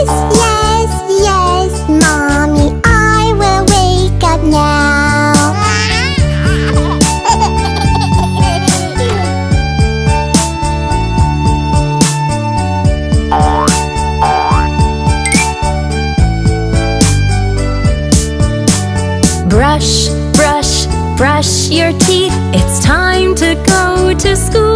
yes, yes, Mommy, I will wake up now. Brush, brush, brush your teeth. It's time to go to school.